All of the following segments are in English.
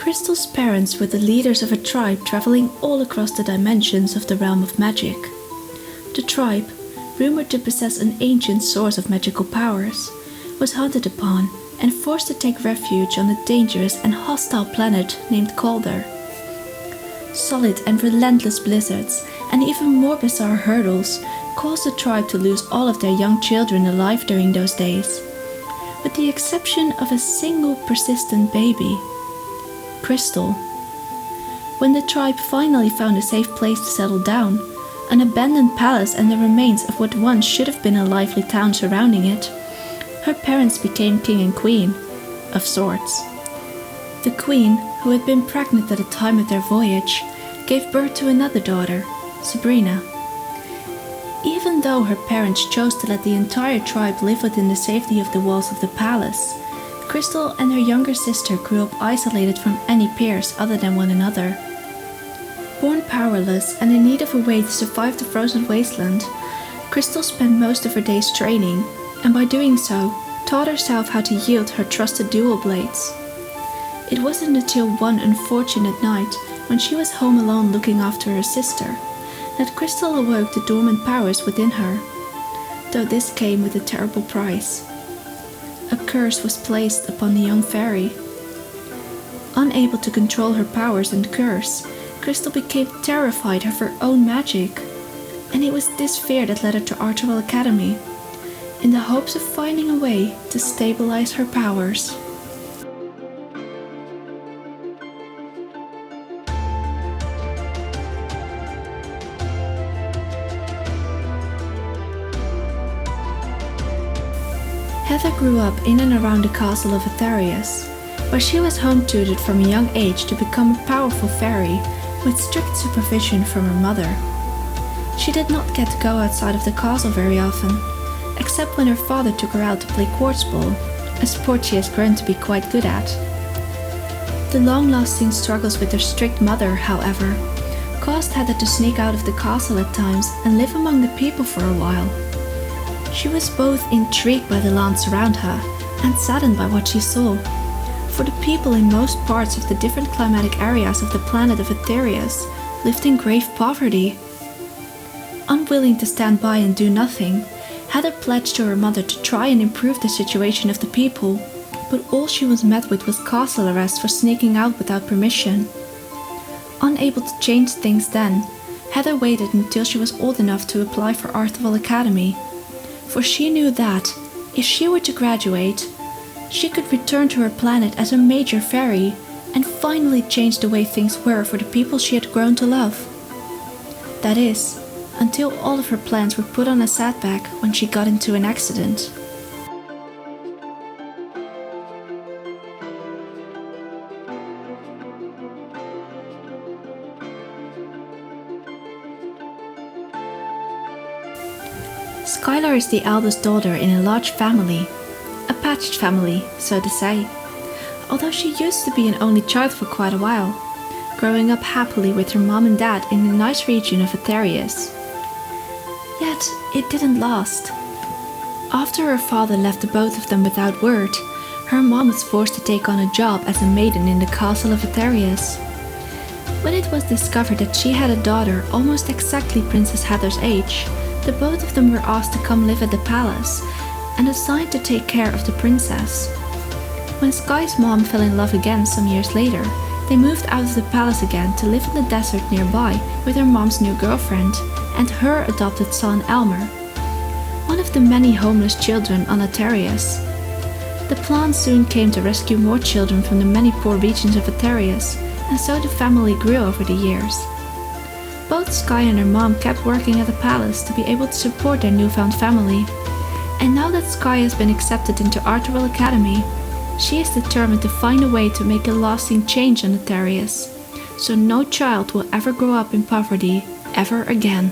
Crystal's parents were the leaders of a tribe traveling all across the dimensions of the realm of magic. The tribe, rumored to possess an ancient source of magical powers, was hunted upon and forced to take refuge on a dangerous and hostile planet named Calder. Solid and relentless blizzards and even more bizarre hurdles caused the tribe to lose all of their young children alive during those days, with the exception of a single persistent baby, Crystal. When the tribe finally found a safe place to settle down, an abandoned palace and the remains of what once should have been a lively town surrounding it, her parents became king and queen, of sorts. The queen, who had been pregnant at the time of their voyage, gave birth to another daughter, Sabrina. Even though her parents chose to let the entire tribe live within the safety of the walls of the palace, Crystal and her younger sister grew up isolated from any peers other than one another. Born powerless and in need of a way to survive the frozen wasteland, Crystal spent most of her days training, and by doing so, taught herself how to wield her trusted dual blades. It wasn't until one unfortunate night, when she was home alone looking after her sister, that Crystal awoke the dormant powers within her, though this came with a terrible price. A curse was placed upon the young fairy. Unable to control her powers and curse, Crystal became terrified of her own magic, and it was this fear that led her to Archewell Academy, in the hopes of finding a way to stabilize her powers. Heather grew up in and around the castle of Aetherius, where she was home-tutored from a young age to become a powerful fairy with strict supervision from her mother. She did not get to go outside of the castle very often, except when her father took her out to play quartz ball, a sport she has grown to be quite good at. The long-lasting struggles with her strict mother, however, caused Heather to sneak out of the castle at times and live among the people for a while. She was both intrigued by the lands around her and saddened by what she saw, for the people in most parts of the different climatic areas of the planet of Aetherius lived in grave poverty. Unwilling to stand by and do nothing, Heather pledged to her mother to try and improve the situation of the people, but all she was met with was castle arrest for sneaking out without permission. Unable to change things then, Heather waited until she was old enough to apply for Archewell Academy, for she knew that, if she were to graduate, she could return to her planet as a major fairy and finally change the way things were for the people she had grown to love. That is, until all of her plans were put on a setback when she got into an accident. Skylar is the eldest daughter in a large family, a patched family, so to say, although she used to be an only child for quite a while, growing up happily with her mom and dad in the nice region of Aetherius. Yet, it didn't last. After her father left the both of them without word, her mom was forced to take on a job as a maiden in the castle of Aetherius. When it was discovered that she had a daughter almost exactly Princess Heather's age, the both of them were asked to come live at the palace and assigned to take care of the princess. When Skye's mom fell in love again some years later, they moved out of the palace again to live in the desert nearby with her mom's new girlfriend and her adopted son Elmer, one of the many homeless children on Aetherius. The plan soon came to rescue more children from the many poor regions of Aetherius, and so the family grew over the years. Both Skye and her mom kept working at the palace to be able to support their newfound family, and now that Skye has been accepted into Archewell Academy, she is determined to find a way to make a lasting change on Aetherius, so no child will ever grow up in poverty ever again.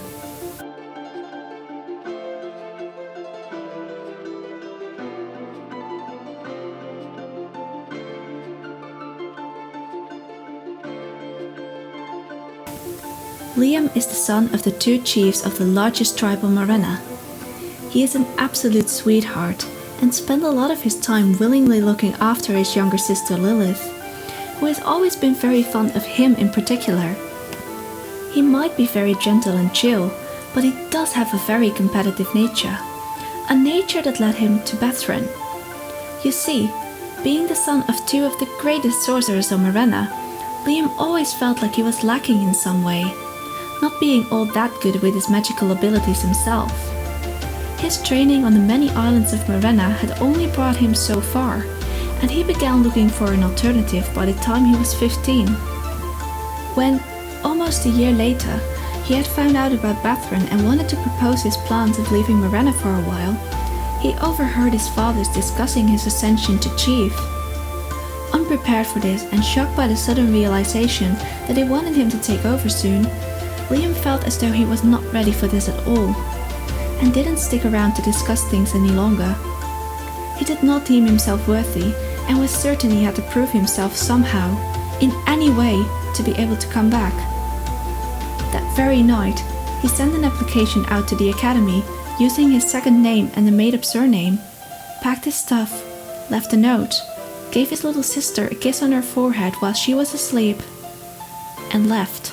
Liam is the son of the two chiefs of the largest tribe on Marena. He is an absolute sweetheart and spent a lot of his time willingly looking after his younger sister Lilith, who has always been very fond of him in particular. He might be very gentle and chill, but he does have a very competitive nature. A nature that led him to Bethran. You see, being the son of two of the greatest sorcerers on Marena, Liam always felt like he was lacking in some way, not being all that good with his magical abilities himself. His training on the many islands of Marena had only brought him so far, and he began looking for an alternative by the time he was 15. When, almost a year later, he had found out about Bethran and wanted to propose his plans of leaving Marena for a while, he overheard his fathers discussing his ascension to chief. Unprepared for this and shocked by the sudden realization that they wanted him to take over soon, Liam felt as though he was not ready for this at all, and didn't stick around to discuss things any longer. He did not deem himself worthy and was certain he had to prove himself somehow, in any way, to be able to come back. That very night, he sent an application out to the academy using his second name and a made-up surname, packed his stuff, left a note, gave his little sister a kiss on her forehead while she was asleep, and left.